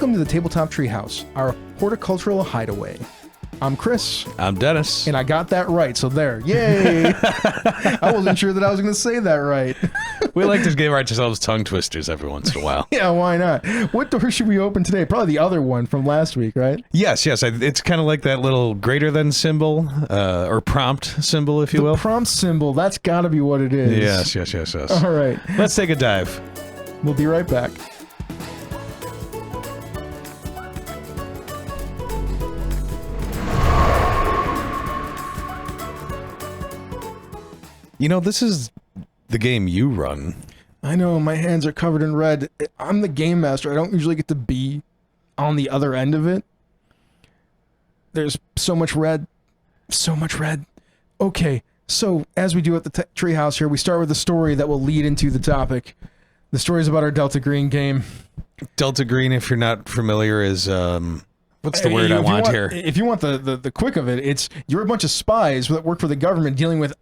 Welcome to the Tabletop Treehouse, our horticultural hideaway. I'm Chris. I'm Dennis. And I got that right, so there. Yay! I wasn't sure that I was going to say that right. We like to give ourselves tongue twisters every once in a while. Yeah, why not? What door should we open today? Probably the other one from last week, right? Yes. It's kind of like that little greater than symbol, or prompt symbol, if you will. The prompt symbol, that's got to be what it is. Yes. All right. Let's take a dive. We'll be right back. You know, this is the game you run. I know, my hands are covered in red. I'm the game master. I don't usually get to be on the other end of it. There's so much red. So much red. Okay, so as we do at the treehouse here, we start with the story that will lead into the topic. The story is about our Delta Green game. Delta Green, if you're not familiar, is... what's the word I want here? If you want the quick of it, you're a bunch of spies that work for the government dealing with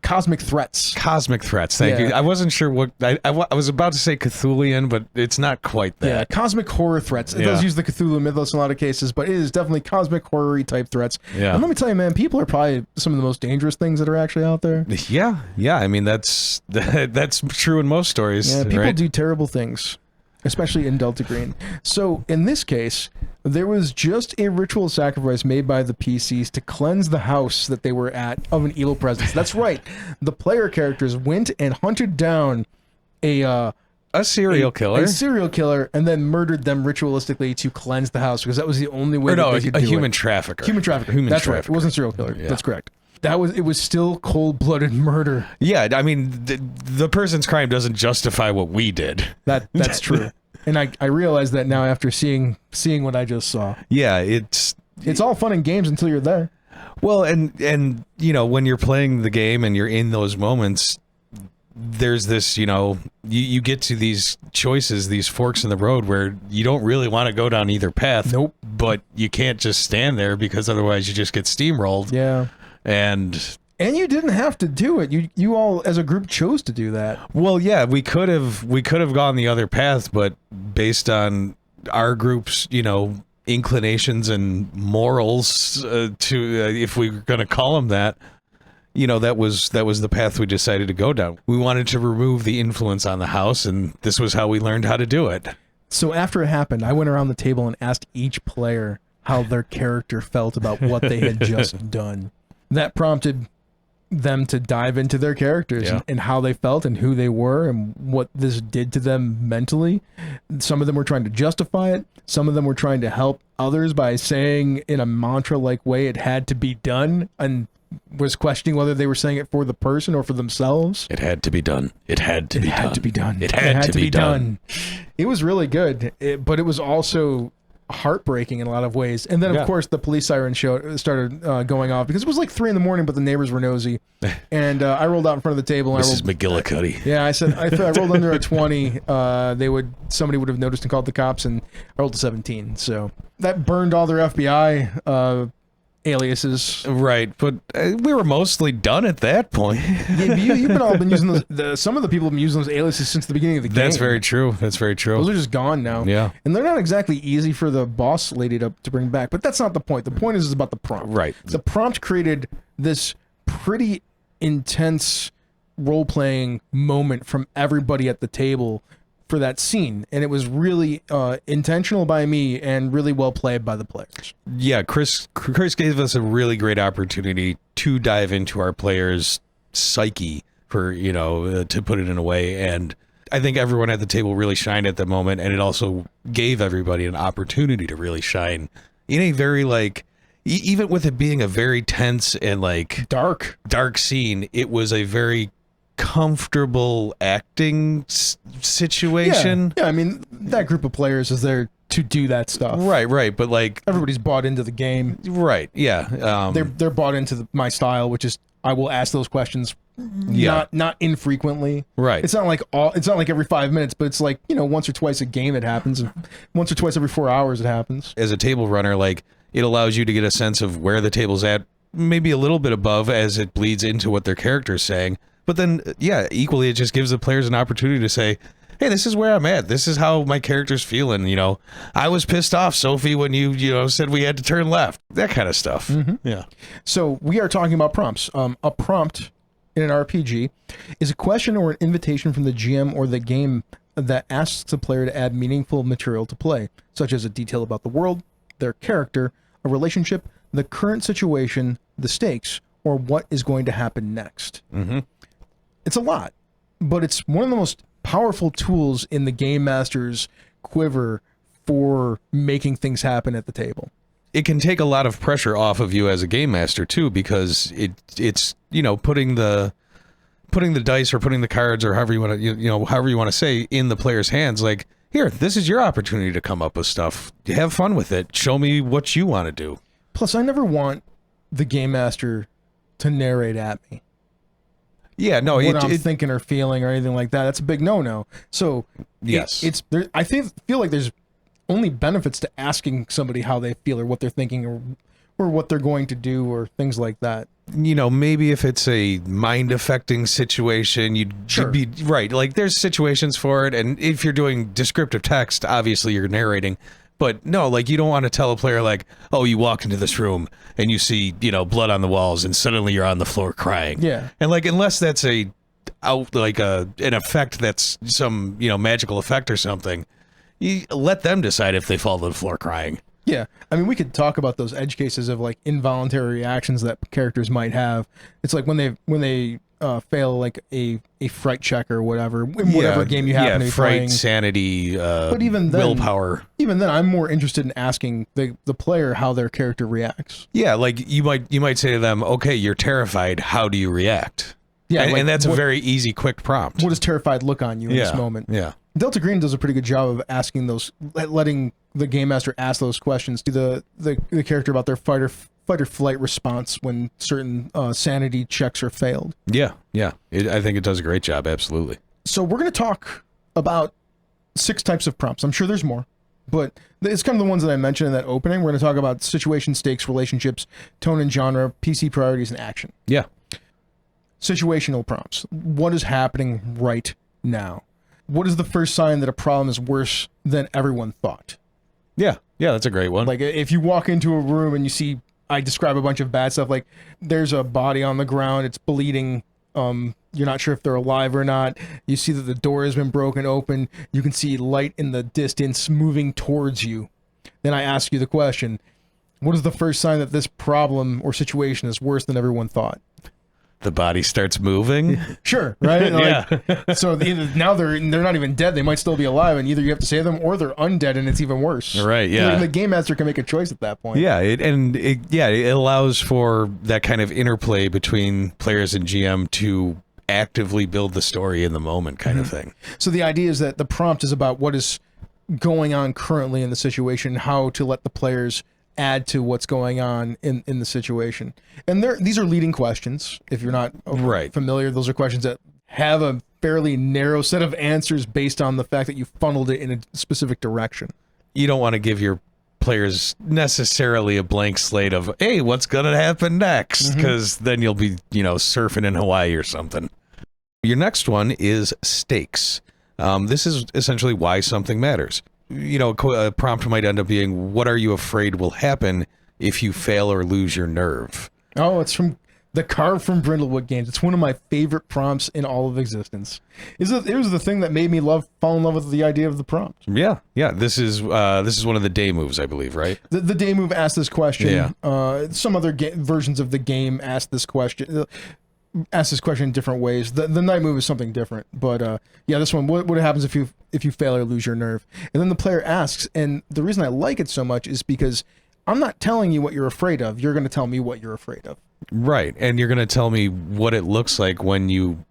cosmic threats. Cosmic threats, thank you. I wasn't sure what... I was about to say Cthulhian, but it's not quite that. Yeah, cosmic horror threats. It does use the Cthulhu mythos in a lot of cases, but it is definitely cosmic horror-y type threats. Yeah. And let me tell you, man, people are probably some of the most dangerous things that are actually out there. Yeah. I mean, that's true in most stories. Yeah, people right? do terrible things. Especially in Delta Green. So, in this case, there was just a ritual sacrifice made by the PCs to cleanse the house that they were at of an evil presence. That's right. The player characters went and hunted down a serial killer. A serial killer, and then murdered them ritualistically to cleanse the house, because that was the only way that they could do it. A human trafficker. Human trafficker. That's right. It wasn't serial killer. Yeah. That's correct. It was still cold-blooded murder. Yeah, I mean, the person's crime doesn't justify what we did. That's true. And I realize that now after seeing what I just saw. Yeah, it's all fun and games until you're there. Well, and you know, when you're playing the game and you're in those moments, there's this, you know, you get to these choices, these forks in the road where you don't really want to go down either path. Nope. But you can't just stand there, because otherwise you just get steamrolled. Yeah. And you didn't have to do it. You all as a group chose to do that. Well, yeah, we could have gone the other path, but based on our group's, you know, inclinations and morals, if we were going to call them that, you know, that was the path we decided to go down. We wanted to remove the influence on the house, and this was how we learned how to do it. So after it happened, I went around the table and asked each player how their character felt about what they had just done. That prompted them to dive into their characters and how they felt and who they were and what this did to them mentally. Some of them were trying to justify it. Some of them were trying to help others by saying in a mantra-like way it had to be done, and was questioning whether they were saying it for the person or for themselves. It had to be done. It had to be done. It had to be done. It had to be done. It was really good, but it was also heartbreaking in a lot of ways. And then of course the police siren started going off, because it was like 3 a.m, but the neighbors were nosy, and I rolled out in front of the table and Mrs. McGillicuddy. Yeah, I rolled under a 20. Somebody would have noticed and called the cops, and I rolled a 17, so that burned all their FBI aliases. Right, but we were mostly done at that point. Yeah, you've been using some of the people have been using those aliases since the beginning of the game. That's very true. That's very true. Those are just gone now. Yeah. And they're not exactly easy for the boss lady to bring back, but that's not the point. The point is about the prompt. Right. The prompt created this pretty intense role-playing moment from everybody at the table for that scene, and it was really intentional by me and really well played by the players. Yeah, Chris gave us a really great opportunity to dive into our players' psyche, for, you know, to put it in a way, and I think everyone at the table really shined at the moment, and it also gave everybody an opportunity to really shine in a very, like, even with it being a very tense and like dark scene, it was a very comfortable acting situation. Yeah, I mean, that group of players is there to do that stuff. Right, but like everybody's bought into the game. Right, yeah. They're bought into my style, which is I will ask those questions not infrequently. Right. It's not like every 5 minutes, but it's like, you know, once or twice a game it happens, and once or twice every 4 hours it happens. As a table runner, like, it allows you to get a sense of where the table's at, maybe a little bit above as it bleeds into what their character's saying. But then, yeah, equally, it just gives the players an opportunity to say, hey, this is where I'm at. This is how my character's feeling. You know, I was pissed off, Sophie, when you said we had to turn left. That kind of stuff. Yeah. So we are talking about prompts. A prompt in an RPG is a question or an invitation from the GM or the game that asks the player to add meaningful material to play, such as a detail about the world, their character, a relationship, the current situation, the stakes, or what is going to happen next. It's a lot, but it's one of the most powerful tools in the game master's quiver for making things happen at the table. It can take a lot of pressure off of you as a game master too, because it's putting the dice or putting the cards or however you want to however you want to say in the player's hands. Like, here, this is your opportunity to come up with stuff. Have fun with it. Show me what you want to do. Plus, I never want the game master to narrate at me. Yeah, no, what I'm thinking or feeling or anything like that. That's a big no-no. So yes, I feel like there's only benefits to asking somebody how they feel or what they're thinking or what they're going to do or things like that. Maybe if it's a mind-affecting situation, you'd be right. Like, there's situations for it, and if you're doing descriptive text, obviously you're narrating. But no, like, you don't want to tell a player, like, oh, you walk into this room and you see, blood on the walls and suddenly you're on the floor crying. Yeah. And like, unless that's an effect that's some, magical effect or something, you let them decide if they fall to the floor crying. Yeah. I mean, we could talk about those edge cases of like involuntary reactions that characters might have. It's like when they fail like a fright check or whatever, in whatever game you happen to be fright, playing. Sanity, but even then, willpower. Even then, I'm more interested in asking the player how their character reacts. Yeah, like you might say to them, okay, you're terrified. How do you react? Yeah, and that's a very easy, quick prompt. What does terrified look on you in this moment? Yeah. Delta Green does a pretty good job of asking those, letting the game master ask those questions to the character about their fight or flight response when certain sanity checks are failed. Yeah. I think it does a great job, absolutely. So we're going to talk about 6 types of prompts. I'm sure there's more, but it's kind of the ones that I mentioned in that opening. We're going to talk about situation, stakes, relationships, tone and genre, PC priorities, and action. Yeah. Situational prompts. What is happening right now? What is the first sign that a problem is worse than everyone thought? Yeah, that's a great one. Like, if you walk into a room and you see, I describe a bunch of bad stuff, like there's a body on the ground, it's bleeding, you're not sure if they're alive or not, you see that the door has been broken open, you can see light in the distance moving towards you. Then I ask you the question, what is the first sign that this problem or situation is worse than everyone thought? The body starts moving. Sure, right? Yeah. So now they're not even dead. They might still be alive, and either you have to save them or they're undead, and it's even worse. Right. Yeah. And the game master can make a choice at that point. Yeah. It allows for that kind of interplay between players and GM to actively build the story in the moment, kind of thing. So the idea is that the prompt is about what is going on currently in the situation, how to let the players add to what's going on in the situation. And these are leading questions. If you're not familiar, those are questions that have a fairly narrow set of answers based on the fact that you funneled it in a specific direction. You don't want to give your players necessarily a blank slate of, hey, what's going to happen next? Because then you'll be, surfing in Hawaii or something. Your next one is stakes. This is essentially why something matters. A prompt might end up being, what are you afraid will happen if you fail or lose your nerve? Oh, it's from the Carve from Brindlewood games. It's one of my favorite prompts in all of existence. It was the thing that made me fall in love with the idea of the prompt. Yeah. This is one of the day moves, I believe, right? The day move asked this question. Yeah. Some other versions of the game asked this question. Ask this question in different ways. The night move is something different, but this one, what happens if you fail or lose your nerve? And then the player asks, and the reason I like it so much is because I'm not telling you what you're afraid of. You're going to tell me what you're afraid of. Right, and you're going to tell me what it looks like when you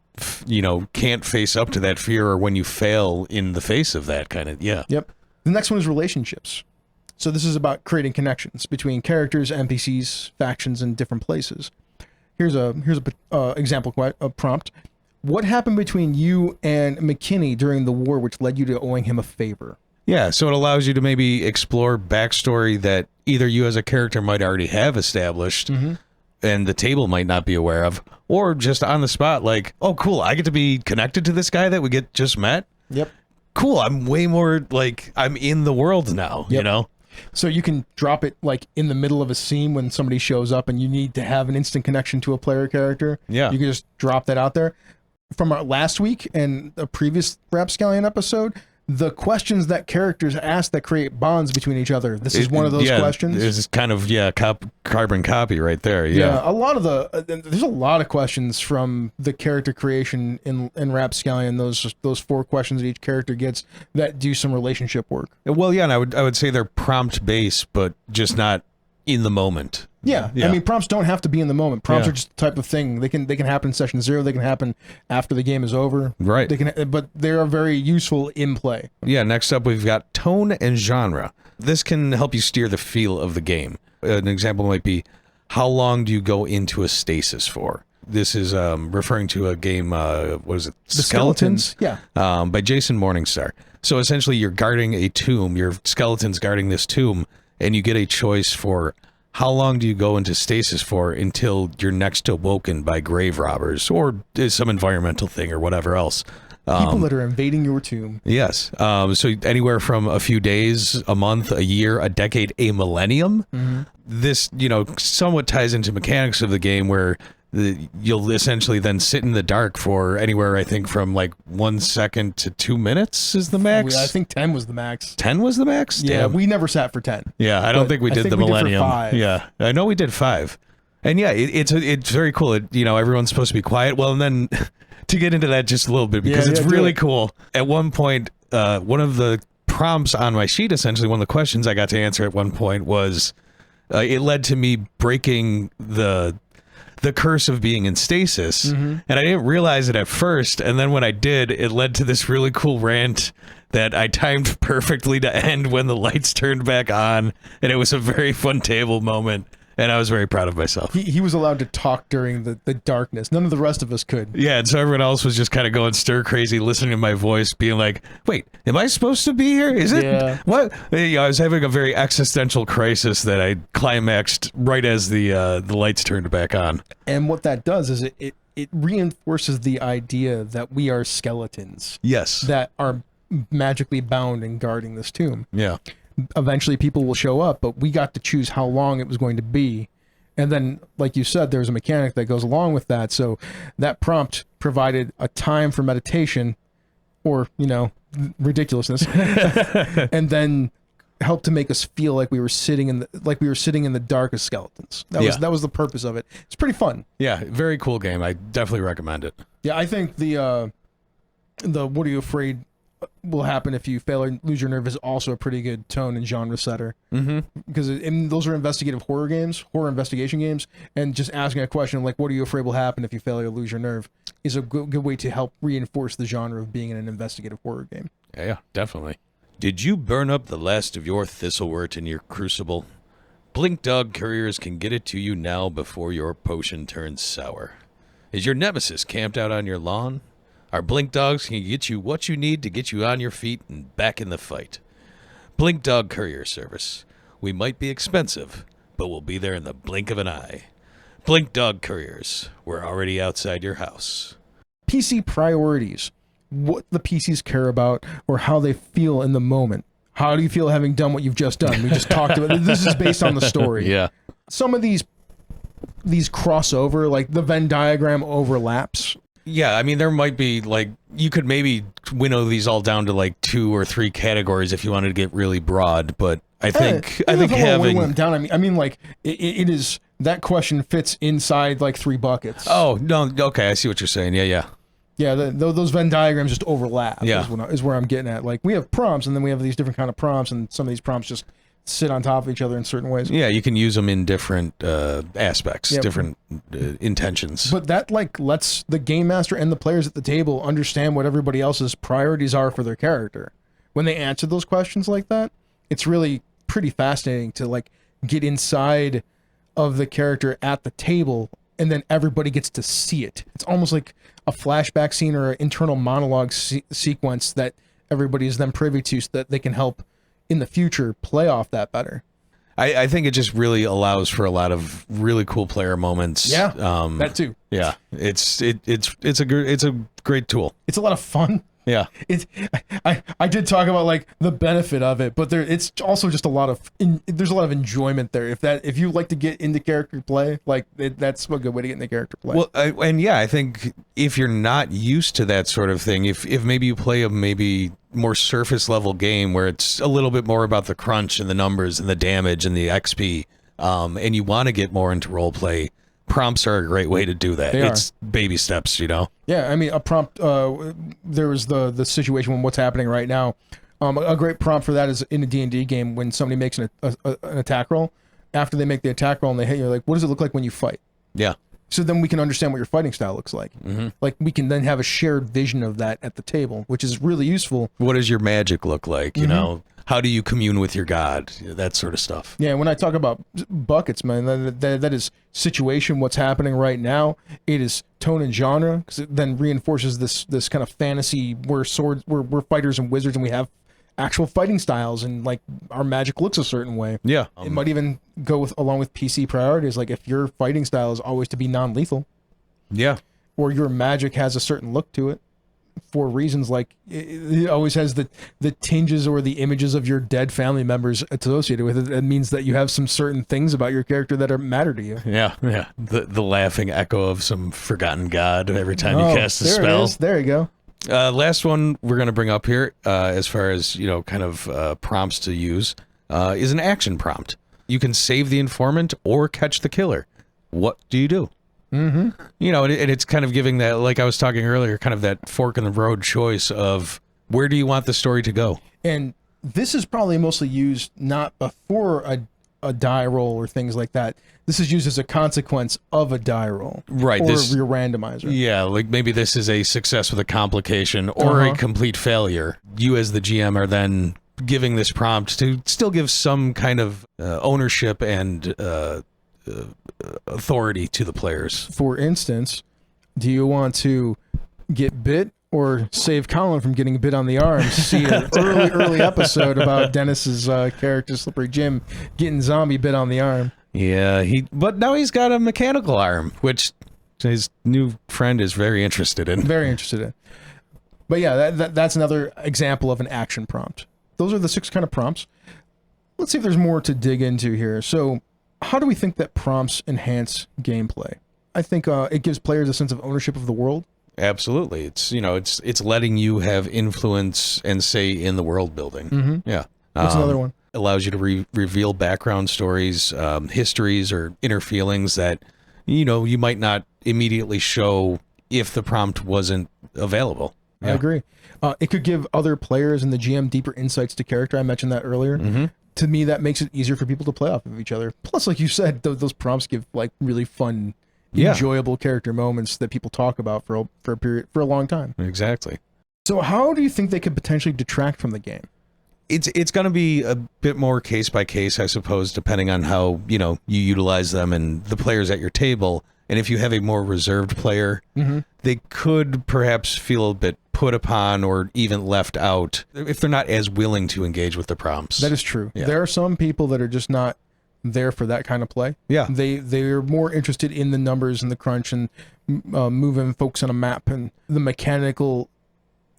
can't face up to that fear, or when you fail in the face of that kind of. Yeah. Yep. The next one is relationships. So this is about creating connections between characters, NPCs, factions, and different places. Here's a example prompt. What happened between you and McKinney during the war, which led you to owing him a favor? Yeah, so it allows you to maybe explore backstory that either you as a character might already have established, and the table might not be aware of, or just on the spot, like, oh, cool, I get to be connected to this guy that we just met. Yep. cool. I'm way more like I'm in the world now, you know? So you can drop it like in the middle of a scene when somebody shows up and you need to have an instant connection to a player character. Yeah. You can just drop that out there. From our last week and a previous Rapscallion episode, the questions that characters ask that create bonds between each other. This is one of those questions. This is kind of, carbon copy right there. A lot of there's a lot of questions from the character creation in Rapscallion, those 4 questions that each character gets that do some relationship work. Well, yeah, and I would say they're prompt based, but just not in the moment. Yeah. I mean, prompts don't have to be in the moment. Prompts are just the type of thing. They can happen in session 0. They can happen after the game is over. Right. But they are very useful in play. Yeah. Next up, we've got tone and genre. This can help you steer the feel of the game. An example might be, how long do you go into a stasis for? This is referring to a game. What is it? The Skeletons. Yeah. By Jason Morningstar. So essentially, you're guarding a tomb. Your skeleton's guarding this tomb, and you get a choice for how long do you go into stasis for until you're next awoken by grave robbers or some environmental thing or whatever else. People that are invading your tomb. Yes. So anywhere from a few days, a month, a year, a decade, a millennium. Mm-hmm. This, somewhat ties into mechanics of the game where you'll essentially then sit in the dark for anywhere, I think, from like 1 second to 2 minutes is the max. I think 10 was the max. 10 was the max? Yeah, Damn. we never sat for 10. Yeah, I don't think we did the millennium. Did for 5. Yeah, I know we did 5. And yeah, it's very cool. Everyone's supposed to be quiet. Well, and then to get into that just a little bit, because it's really cool. At one point, one of the prompts on my sheet, essentially, one of the questions I got to answer at one point was, it led to me breaking the curse of being in stasis, and I didn't realize it at first, and then when I did, it led to this really cool rant that I timed perfectly to end when the lights turned back on, and it was a very fun table moment, and I was very proud of myself. He was allowed to talk during the darkness. None of the rest of us could. Yeah, and so everyone else was just kind of going stir crazy, listening to my voice, being like, wait, am I supposed to be here? Is it? Yeah. What? I was having a very existential crisis that I climaxed right as the lights turned back on. And what that does is it reinforces the idea that we are skeletons. Yes. That are magically bound and guarding this tomb. Yeah. Eventually people will show up, but we got to choose how long it was going to be. And then, like you said, there's a mechanic that goes along with that. So that prompt provided a time for meditation or, ridiculousness. And then helped to make us feel like we were sitting in the dark as skeletons. That was the purpose of it. It's pretty fun. Yeah, very cool game. I definitely recommend it. Yeah, I think the What Are You Afraid Will Happen If You Fail or Lose Your Nerve is also a pretty good tone and genre setter. Because those are investigative horror games, horror investigation games, and just asking a question like, what are you afraid will happen if you fail or lose your nerve is a good way to help reinforce the genre of being in an investigative horror game. Yeah, definitely. Did you burn up the last of your thistlewort in your crucible? Blink Dog Couriers can get it to you now before your potion turns sour. Is your nemesis camped out on your lawn? Our Blink Dogs can get you what you need to get you on your feet and back in the fight. Blink Dog Courier Service. We might be expensive, but we'll be there in the blink of an eye. Blink Dog Couriers. We're already outside your house. PC priorities. What the PCs care about or how they feel in the moment. How do you feel having done what you've just done? We just talked about this is based on the story. Yeah. Some of these crossover, like the Venn diagram overlaps. Yeah, I mean, there might be, like, you could maybe winnow these all down to, like, 2 or 3 categories if you wanted to get really broad, but I think having... down, I mean, like, it is, that question fits inside, like, 3 buckets. Oh, no, okay, I see what you're saying, yeah. Yeah, those Venn diagrams just overlap, yeah. is where I'm getting at. Like, we have prompts, and then we have these different kind of prompts, and some of these prompts just sit on top of each other in certain ways. Yeah, you can use them in different aspects, different intentions. But that lets the game master and the players at the table understand what everybody else's priorities are for their character. When they answer those questions like that, it's really pretty fascinating to get inside of the character at the table, and then everybody gets to see it. It's almost like a flashback scene or an internal monologue sequence that everybody is then privy to, so that they can help in the future play off that better. I think it just really allows for a lot of really cool player moments. Yeah, that too. Yeah, it's a great tool. It's a lot of fun Yeah. I did talk about like the benefit of it, but it's also just there's a lot of enjoyment there. If you like to get into character play, like that's a good way to get into character play. Well, I think if you're not used to that sort of thing, if maybe you play a maybe more surface level game where it's a little bit more about the crunch and the numbers and the damage and the XP, and you want to get more into role play, prompts are a great way to do that. It's baby steps, you know? Yeah, I mean, a prompt, there was the situation when what's happening right now. A great prompt for that is in a D&D game when somebody makes an attack roll. After they make the attack roll and they hit you, like, what does it look like when you fight? Yeah. So then we can understand what your fighting style looks like. Mm-hmm. Like, we can then have a shared vision of that at the table, which is really useful. What does your magic look like, you know? How do you commune with your god? That sort of stuff. Yeah, when I talk about buckets, man, that is situation, what's happening right now. It is tone and genre, because it then reinforces this kind of fantasy where we're fighters and wizards, and we have actual fighting styles, and like our magic looks a certain way. Yeah. It might even go along with PC priorities, like if your fighting style is always to be non-lethal. Yeah. Or your magic has a certain look to it. For reasons like it always has the tinges or the images of your dead family members associated with it. It means that you have some certain things about your character that matter to you. Yeah, yeah. The laughing echo of some forgotten god every time you cast a spell. It is. There you go. Last one we're going to bring up here, as far as kind of prompts to use, is an action prompt. You can save the informant or catch the killer. What do you do? Mm-hmm. And it's kind of giving that, like I was talking earlier, kind of that fork in the road choice of where do you want the story to go? And this is probably mostly used not before a die roll or things like that. This is used as a consequence of a die roll. Right. Or your randomizer. Yeah, like maybe this is a success with a complication or a complete failure. You as the GM are then giving this prompt to still give some kind of ownership and authority to the players. For instance, do you want to get bit or save Colin from getting bit on the arm? See an early episode about Dennis's character Slippery Jim getting zombie bit on the arm. Yeah, but now he's got a mechanical arm, which his new friend is very interested in. Very interested in. But yeah, that's another example of an action prompt. Those are the 6 kind of prompts. Let's see if there's more to dig into here. So, how do we think that prompts enhance gameplay? I think it gives players a sense of ownership of the world. Absolutely. It's it's letting you have influence and say in the world building. Mm-hmm. Yeah. What's another one? Allows you to reveal background stories, histories, or inner feelings that you might not immediately show if the prompt wasn't available. Yeah. I agree. It could give other players and the GM deeper insights to character. I mentioned that earlier. Mm-hmm. To me, that makes it easier for people to play off of each other. Plus, like you said, those prompts give like really fun, enjoyable character moments that people talk about for a long time. Exactly. So, how do you think they could potentially detract from the game? It's going to be a bit more case by case, I suppose, depending on how you utilize them and the players at your table. And if you have a more reserved player, they could perhaps feel a bit put upon or even left out if they're not as willing to engage with the prompts. That is true. Yeah. There are some people that are just not there for that kind of play. Yeah. They're more interested in the numbers and the crunch and moving folks on a map and the mechanical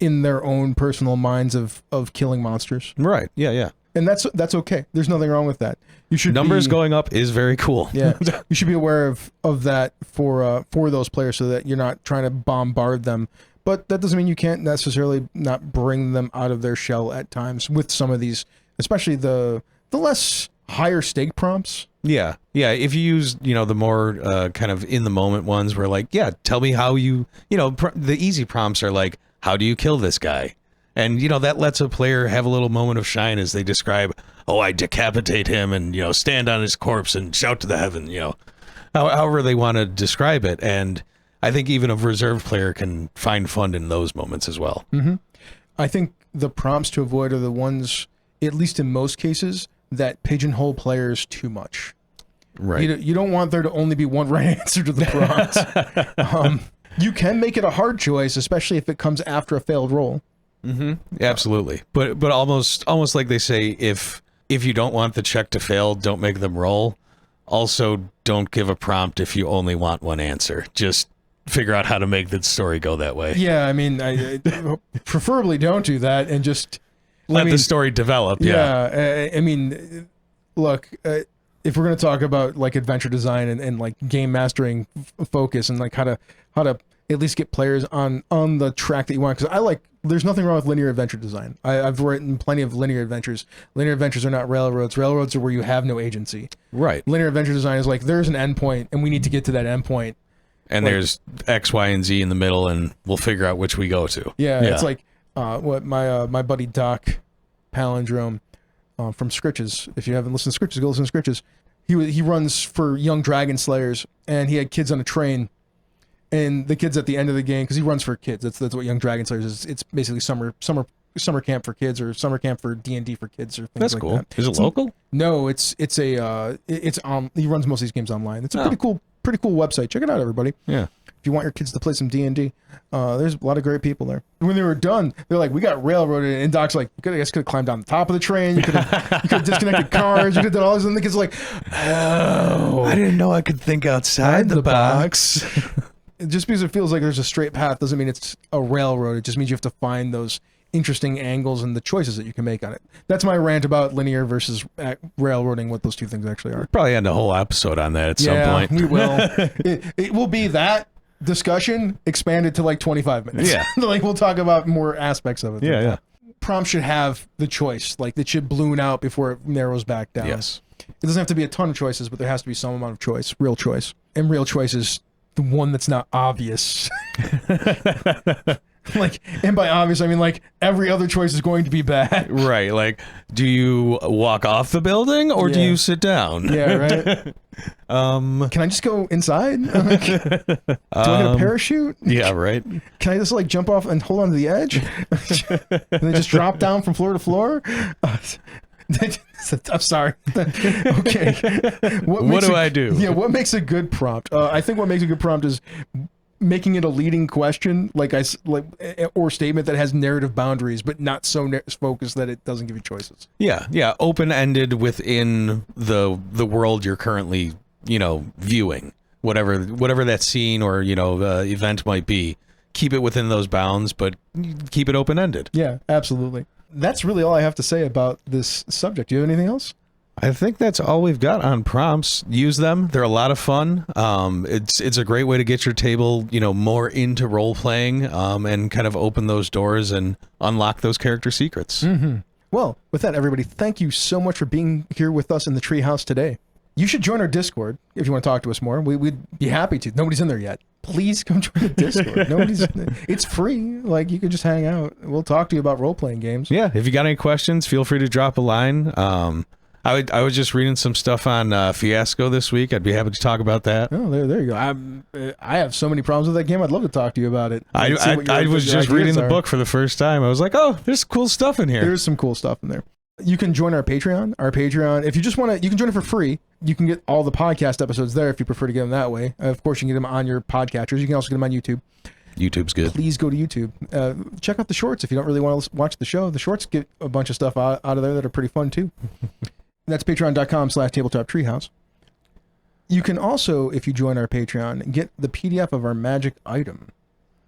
in their own personal minds of killing monsters. Right. Yeah, yeah. And that's okay. There's nothing wrong with that. You should Numbers going up is very cool. Yeah. You should be aware of that for those players so that you're not trying to bombard them. But that doesn't mean you can't necessarily not bring them out of their shell at times with some of these, especially the less higher stake prompts. Yeah. Yeah. If you use, the more kind of in the moment ones where like, yeah, tell me how the easy prompts are like, how do you kill this guy? And, that lets a player have a little moment of shine as they describe, oh, I decapitate him and, stand on his corpse and shout to the heaven, however they want to describe it. And I think even a reserved player can find fun in those moments as well. Mm-hmm. I think the prompts to avoid are the ones, at least in most cases, that pigeonhole players too much. Right. You don't want there to only be one right answer to the prompt. You can make it a hard choice, especially if it comes after a failed roll. Mm-hmm. Absolutely. But almost like they say, if you don't want the check to fail, don't make them roll. Also, don't give a prompt if you only want one answer. Just figure out how to make the story go that way. Yeah, I mean, I preferably don't do that and just let the story develop. Yeah. I mean, look, if we're going to talk about like adventure design and like game mastering focus and like how to at least get players on the track that you want, because there's nothing wrong with linear adventure design. I've written plenty of linear adventures. Linear adventures are not railroads. Railroads are where you have no agency. Right. Linear adventure design is like, there's an endpoint and we need to get to that endpoint. And there's X, Y, and Z in the middle, and we'll figure out which we go to. Yeah. It's like what my buddy Doc Palindrome from Scritches. If you haven't listened to Scritches, go listen to Scritches. He runs for Young Dragon Slayers, and he had kids on a train. And the kids at the end of the game, because he runs for kids, that's what Young Dragon Slayers is. It's basically summer camp for kids, or summer camp for D&D for kids, or things that's like cool. that. Is it local? No, it's he runs most of these games online. It's a pretty cool website. Check it out, everybody. Yeah. If you want your kids to play some D&D, there's a lot of great people there. When they were done, they're like, "We got railroaded," and Doc's like, "You could have climbed down the top of the train. You could have disconnected cars. You could have done all this." And the kids are like, "Oh, I didn't know I could think outside the box." Just because it feels like there's a straight path doesn't mean it's a railroad. It just means you have to find those interesting angles and the choices that you can make on it. That's my rant about linear versus railroading, what those two things actually are. We'll probably end a whole episode on that at some point. We will. It will be that discussion expanded to like 25 minutes. Yeah. Like we'll talk about more aspects of it. Yeah. Prompts should have the choice. Like it should balloon out before it narrows back down. Yes. It doesn't have to be a ton of choices, but there has to be some amount of choice, real choice. And real choice is the one that's not obvious. Like, and by obvious, I mean like every other choice is going to be bad. Right. Like, do you walk off the building or do you sit down? Yeah, right. Can I just go inside? Like, do I get a parachute? Yeah, right. Can I just like jump off and hold on to the edge? And then just drop down from floor to floor? I'm sorry. Okay. What do I do? Yeah, what makes a good prompt? I think what makes a good prompt is making it a leading question, or statement that has narrative boundaries, but not so focused that it doesn't give you choices. Yeah, open-ended within the world you're currently, viewing. Whatever that scene or event might be, keep it within those bounds, but keep it open-ended. Yeah, absolutely. That's really all I have to say about this subject. Do you have anything else? I think that's all we've got on prompts. Use them. They're a lot of fun. It's a great way to get your table, more into role playing, and kind of open those doors and unlock those character secrets. Mm-hmm. Well, with that, everybody, thank you so much for being here with us in the Treehouse today. You should join our Discord if you want to talk to us more. We'd be happy to. Nobody's in there yet. Please come join the Discord. It's free. Like, you can just hang out. We'll talk to you about role-playing games. Yeah, if you got any questions, feel free to drop a line. I was just reading some stuff on Fiasco this week. I'd be happy to talk about that. Oh, there you go. I have so many problems with that game. I'd love to talk to you about it. I was just reading the book for the first time. I was like, oh, there's cool stuff in here. There's some cool stuff in there. You can join our Patreon. If you just want to, you can join it for free. You can get all the podcast episodes there if you prefer to get them that way. Of course, you can get them on your podcatchers. You can also get them on YouTube. YouTube's good. Please go to YouTube. Check out the shorts if you don't really want to watch the show. The shorts get a bunch of stuff out of there that are pretty fun too. That's patreon.com/Tabletop Treehouse. You can also, if you join our Patreon, get the PDF of our magic item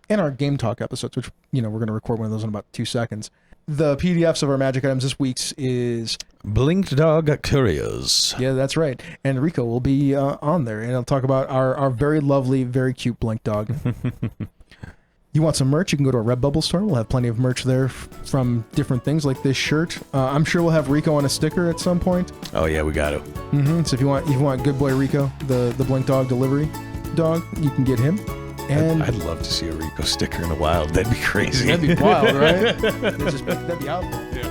and our game talk episodes, which, we're going to record one of those in about 2 seconds. The PDFs of our magic items this week's is Blink Dog Couriers. Yeah, that's right. And Rico will be on there, and he'll talk about our very lovely, very cute Blink Dog. You want some merch? You can go to our Redbubble store. We'll have plenty of merch there from different things like this shirt. I'm sure we'll have Rico on a sticker at some point. Oh yeah, we got to. Mm-hmm. So if you want Good Boy Rico, the Blink Dog delivery dog, you can get him. And I'd love to see a Rico sticker in the wild. That'd be crazy. That'd be wild, right? That'd be out there. Yeah.